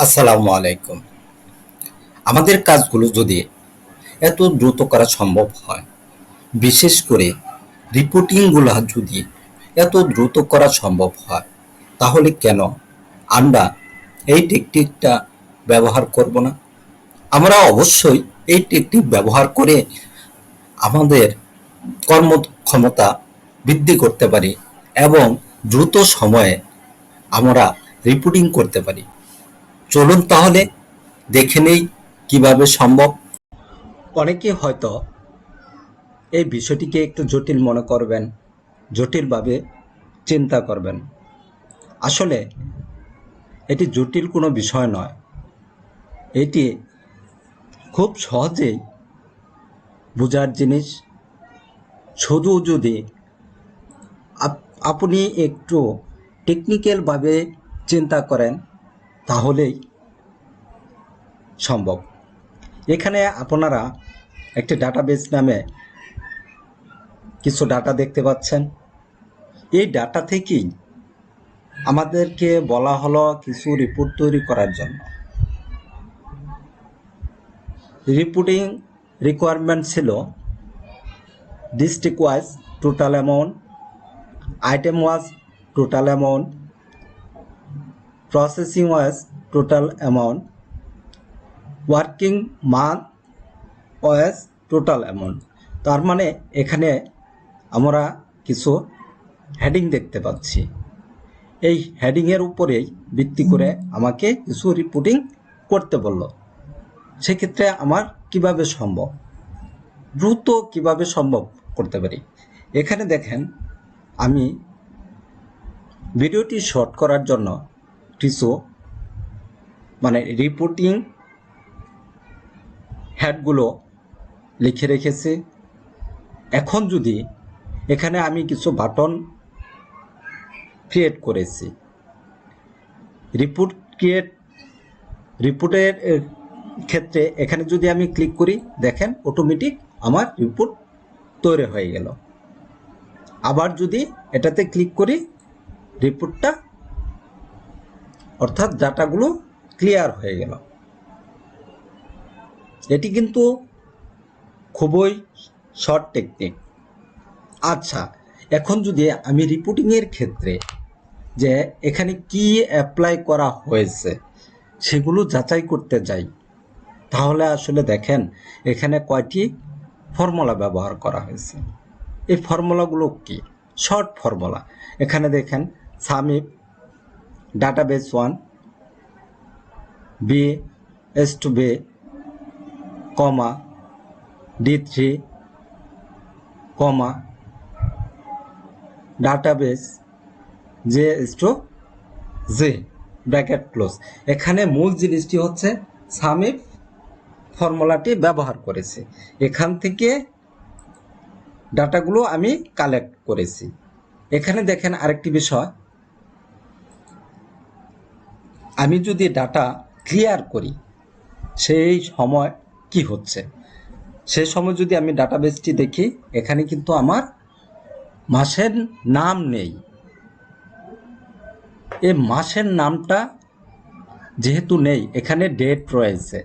আসসালামু আলাইকুম। আমাদের কাজগুলো যদি এত দ্রুত করা সম্ভব হয়, বিশেষ করে রিপোর্টিংগুলো যদি এত দ্রুত করা সম্ভব হয়, তাহলে কেন আমরা এই টেকনিকটা ব্যবহার করব না? আমরা অবশ্যই এই টেকনিক ব্যবহার করে আমাদের কর্মক্ষমতা বৃদ্ধি করতে পারি এবং দ্রুত সময়ে আমরা রিপোর্টিং করতে পারি। চলুন তাহলে দেখে নেই কিভাবে সম্ভব। অনেকে হয়তো এই বিষয়টিকে একটু জটিল মনে করবেন, জটিলভাবে চিন্তা করবেন। আসলে এটি জটিল কোনো বিষয় নয়। এটি খুব সহজেই বোঝার জিনিস। শুধু যদি আপনি একটু টেকনিক্যালভাবে চিন্তা করেন, তাহলেই সম্ভব। এখানে আপনারা একটি ডাটাবেস নামে কিছু ডাটা দেখতে পাচ্ছেন। এই ডাটা থেকেই আমাদেরকে বলা হলো কিছু রিপোর্ট তৈরি করার জন্য। রিপোর্টিং রিকোয়ারমেন্ট ছিল district wise total amount, item wise total amount, processing wise total amount, working month wise total amount. তার মানে এখানে আমরা কিছু হেডিং দেখতে পাচ্ছি। এই হেডিংয়ের উপরেই ভিত্তি করে আমাকে কিছু রিপোর্টিং করতে বলল। সেক্ষেত্রে আমার কিভাবে সম্ভব, দ্রুত কিভাবে সম্ভব করতে পারি? এখানে দেখেন, আমি ভিডিওটি শর্ট করার জন্য কিছু রিপোর্টিং হেডগুলো লিখে রেখেছি। এখন যদি এখানে আমি কিছু বাটন ক্রিয়েট করেছি, রিপোর্টের ক্ষেত্রে এখানে যদি আমি ক্লিক করি, দেখেন অটোমেটিক আমার রিপোর্ট তৈরি হয়ে গেল। আবার যদি এটাতে ক্লিক করি, রিপোর্টটা অর্থাৎ ডাটাগুলো ক্লিয়ার হয়ে গেল। এটি কিন্তু খুবই শর্ট টেকনিক। আচ্ছা, এখন যদি আমি রিপোর্টিংয়ের ক্ষেত্রে যে এখানে কি অ্যাপ্লাই করা হয়েছে সেগুলো যাচাই করতে যাই, তাহলে আসলে দেখেন এখানে কয়টি ফর্মুলা ব্যবহার করা হয়েছে। এই ফর্মুলাগুলো কি? Short formula. এখানে দেখেন SUMIF database 1 B S to B comma D3 comma database J S to J bracket close. এখানে মূল জিনিসটি হচ্ছে সামিপ ফর্মুলাটি ব্যবহার করেছি। এখান থেকে ডাটাগুলো আমি কালেক্ট করেছি। এখানে দেখেন আরেকটি বিষয়, আমি যদি ডাটা ক্লিয়ার করি সেই সময় কি হচ্ছে, সেই সময় যদি আমি ডাটাবেসটি দেখি, এখানে কিন্তু আমার মাসের নাম নেই। এই মাসের নামটা যেহেতু নেই, এখানে ডেট রয়েছে,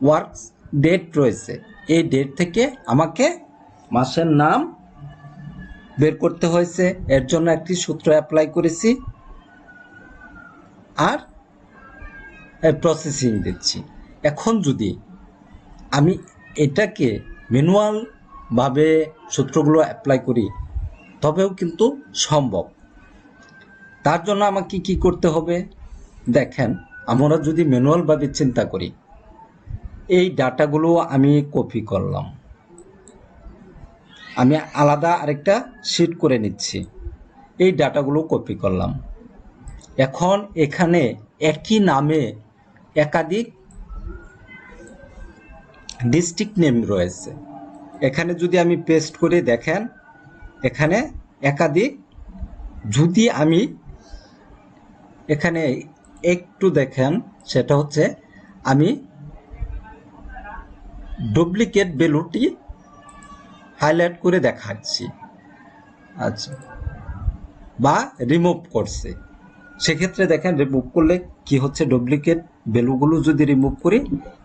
ওয়ার্কস ডেট রয়েছে। এই ডেট থেকে আমাকে মাসের নাম বের করতে হয়েছে। এর জন্য একটি সূত্র অ্যাপ্লাই করেছি আর প্রসেসিং দিচ্ছি। এখন যদি আমি এটাকে ম্যানুয়ালভাবে সূত্রগুলো অ্যাপ্লাই করি, তবেও কিন্তু সম্ভব। তার জন্য আমাকে কি করতে হবে? দেখেন, আমরা যদি ম্যানুয়ালভাবে চিন্তা করি, এই ডাটাগুলো আমি কপি করলাম, আমি আলাদা আরেকটা শিট করে নিচ্ছি, এই ডাটাগুলো কপি করলাম। এখন এখানে একই নামে একাধিক ডিস্ট্রিক্ট নেম রয়েছে। এখানে যদি আমি পেস্ট করে দেখেন, এখানে একাধিক, যদি আমি এখানে একটু দেখেন, সেটা হচ্ছে আমি ডুপ্লিকেট ভ্যালুটি হাইলাইট করে দেখাচ্ছি, আচ্ছা, বা রিমুভ করছে। সেক্ষেত্রে দেখেন রিমুভ করলে কি হচ্ছে, ডুপ্লিকেট ভ্যালুগুলো যদি রিমুভ করি,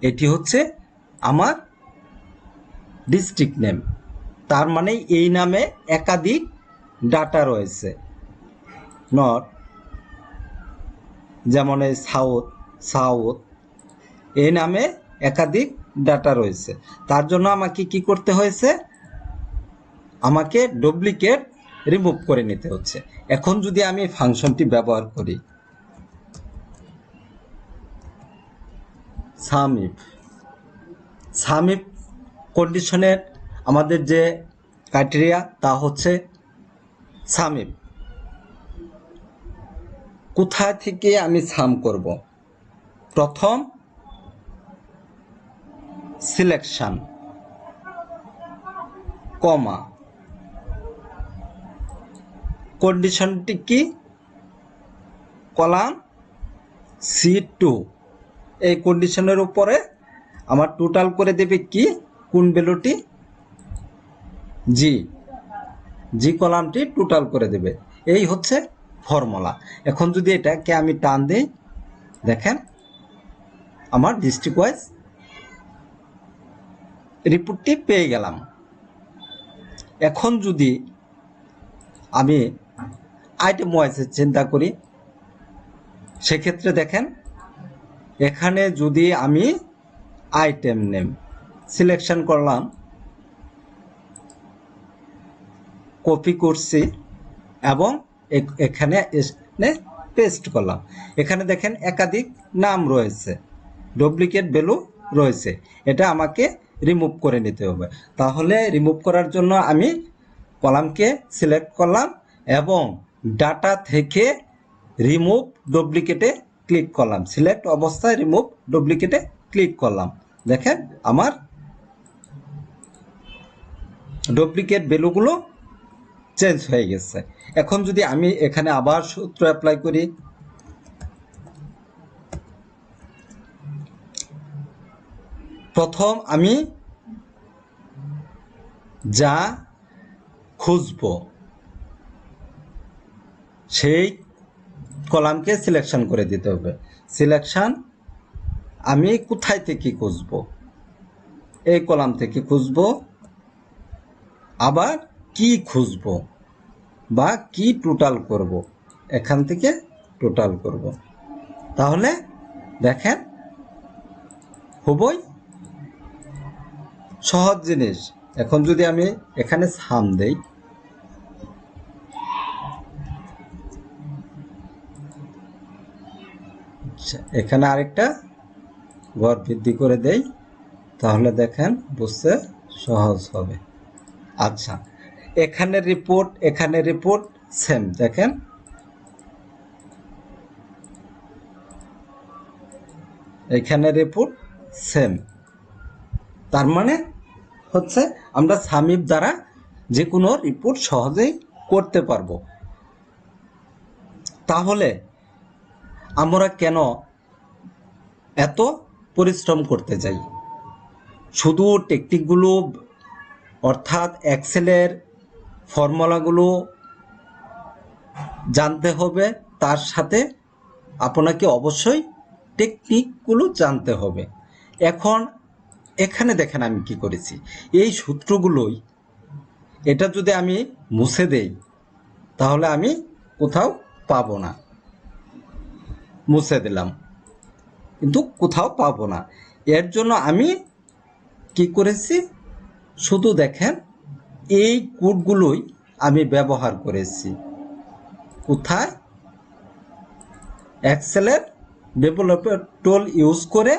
এটি হচ্ছে আমার ডিস্ট্রিক্ট নেম। তার মানে এই নামে একাধিক ডাটা রয়েছে, নট যেমন এই সাউথ, সাউথ এই নামে একাধিক ডাটা রয়েছে। তার জন্য আমাকে কি করতে হয়েছে, আমাকে ডুপ্লিকেট রিমুভ করে নিতে হচ্ছে। এখন যদি আমি ফাংশনটি ব্যবহার করি, সাম ইফ, সাম ইফ কন্ডিশনের আমাদের যে ক্রাইটেরিয়া তা হচ্ছে সাম ইফ। কোথায় থেকে আমি সাম করব, প্রথম সিলেকশন, কমা, কন্ডিশনটি কি, কলাম C2, এই কন্ডিশনের উপরে আমার টোটাল করে দেবে কি, কোন ভ্যালুটি, জি, জি কলামটি টোটাল করে দেবে। এই হচ্ছে ফর্মুলা। এখন যদি এটাকে আমি টান দিই, দেখেন আমার ডিস্ট্রিক্ট ওয়াইজ রিপোর্টটি পেয়ে গেলাম। এখন যদি আমি আইটেম ওয়াইজে চিন্তা করি, সেক্ষেত্রে দেখেন এখানে যদি আমি আইটেম নেম সিলেকশন করলাম, কপি করছি এবং এখানে পেস্ট করলাম, এখানে দেখেন একাধিক নাম রয়েছে, ডুপ্লিকেট ভ্যালু রয়েছে, এটা আমাকে রিমুভ করে নিতে হবে। তাহলে রিমুভ করার জন্য আমি কলামকে সিলেক্ট করলাম এবং ডাটা থেকে রিমুভ ডুপ্লিকেটে ক্লিক করলাম, সিলেক্ট অবস্থায় রিমুভ ডুপ্লিকেটে ক্লিক করলাম। দেখেন আমার ডুপ্লিকেট ভ্যালুগুলো চেঞ্জ হয়ে গেছে। এখন যদি আমি এখানে আবার সূত্র অ্যাপ্লাই করি, প্রথম আমি যা খুঁজব সেই কলামকে সিলেকশন করে দিতে হবে। সিলেকশন আমি কোথায় থেকে খুঁজব, এই কলাম থেকে খুঁজব, আবার কি খুঁজব বা কি টোটাল করব, এখান থেকে টোটাল করব। তাহলে দেখেন খুবই সহজ জিনিস। এখন যদি আমি এখানে সাম দেই, এখানে আরেকটা ঘর বৃদ্ধি করে দেই, তাহলে দেখেন বুঝতে সহজ হবে। আচ্ছা, এখানে রিপোর্ট সেম, দেখেন এখানে রিপোর্ট সেম। তার মানে হচ্ছে আমরা সাম ইফ দ্বারা যে কোনো রিপোর্ট সহজেই করতে পারবো। তাহলে আমরা কেন এত পরিশ্রম করতে যাই, শুধু টেকনিকগুলো অর্থাৎ এক্সেলের ফর্মুলাগুলো জানতে হবে, তার সাথে আপনাকে অবশ্যই টেকনিকগুলো জানতে হবে। এখন এখানে দেখেন আমি কি করেছি, এই সূত্রগুলোই, এটা যদি আমি মুছে দেই তাহলে আমি কোথাও পাবো না, মুছে দিলাম কিন্তু কোথাও পাবো না। এর জন্য আমি কি করেছি, শুধু দেখেন এই কোডগুলোই আমি ব্যবহার করেছি। কোথায়, এক্সেলের ডেভেলপার টুল ইউজ করে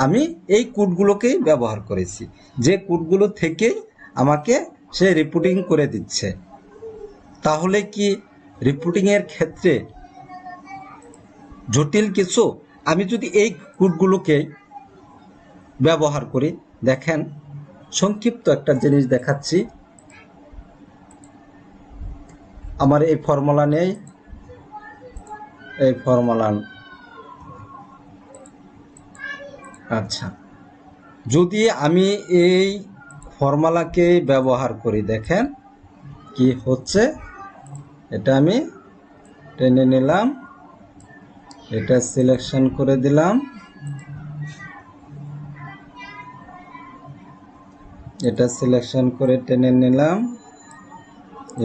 আমি এই কোডগুলোকেই ব্যবহার করেছি, যে কোডগুলো থেকেই আমাকে সে রিপোর্টিং করে দিচ্ছে। তাহলে কি রিপোর্টিংয়ের ক্ষেত্রে জটিল কিছু, আমি যদি এই কোডগুলোকে ব্যবহার করি, দেখেন সংক্ষিপ্ত একটা জিনিস দেখাচ্ছি। আমার এই ফর্মুলা নেই, এই ফর্মুলা, আচ্ছা, যদি আমি এই ফর্মুলাকে ব্যবহার করি, দেখেন কি হচ্ছে, এটা আমি টেনে নিলাম, এটা সিলেকশন করে দিলাম, এটা সিলেকশন করে টেনে নিলাম,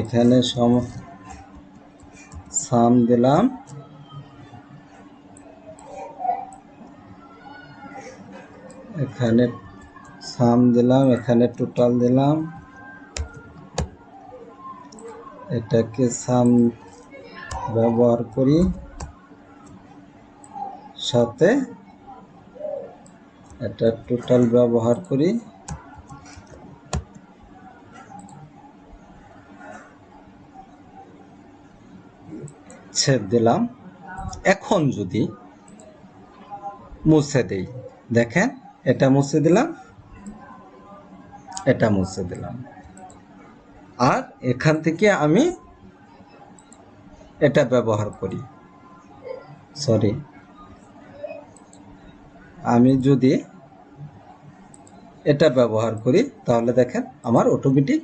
এখানে সাম দিলাম, এখানে সাম দিলাম, এখানে টোটাল দিলাম, এটাকে সাম ব্যবহার করি, সাথে এটা টোটাল ব্যবহার করি, ছেদ দিলাম। এখন যদি মুছে দেই, দেখেন এটা মুছে দিলাম, এটা মুছে দিলাম, আর এখান থেকে আমি এটা ব্যবহার করি, সরি, আমি যদি এটা ব্যবহার করি তাহলে দেখেন আমার অটোমেটিক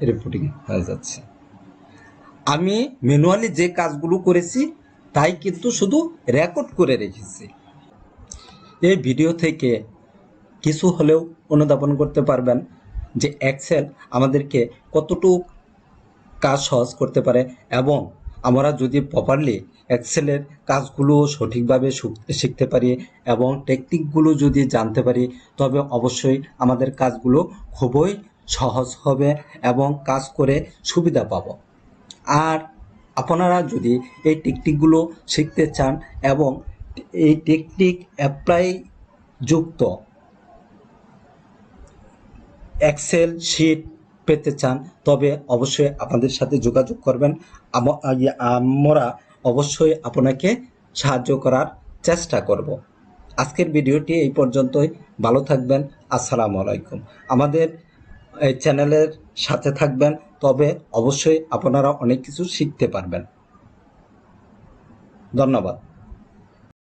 রিপোর্টিং হয়ে যাচ্ছে। আমি ম্যানুয়ালি যে কাজগুলো করেছি তাই কিন্তু শুধু রেকর্ড করে রেখেছি। এই ভিডিও থেকে কিছু হলেও অনুধাবন করতে পারবেন যে এক্সেল আমাদেরকে কতটুকু কাজ সহজ করতে পারে, এবং আমরা যদি প্রপারলি এক্সেলের কাজগুলো সঠিকভাবে শিখতে পারি এবং টেকনিকগুলো যদি জানতে পারি, তবে অবশ্যই আমাদের কাজগুলো খুবই সহজ হবে এবং কাজ করে সুবিধা পাব। আর আপনারা যদি এই টেকনিকগুলো শিখতে চান এবং এই টেকনিক অ্যাপ্লাই যুক্ত এক্সেল শিট পেতে চান, তবে অবশ্যই আপনাদের সাথে যোগাযোগ করবেন। আমরা অবশ্যই আপনাকে সাহায্য করার চেষ্টা করব। আজকের ভিডিওটি এই পর্যন্তই। ভালো থাকবেন। আসসালামু আলাইকুম। আমাদের এই চ্যানেলের সাথে থাকবেন, তবে অবশ্যই আপনারা অনেক কিছু শিখতে পারবেন। ধন্যবাদ।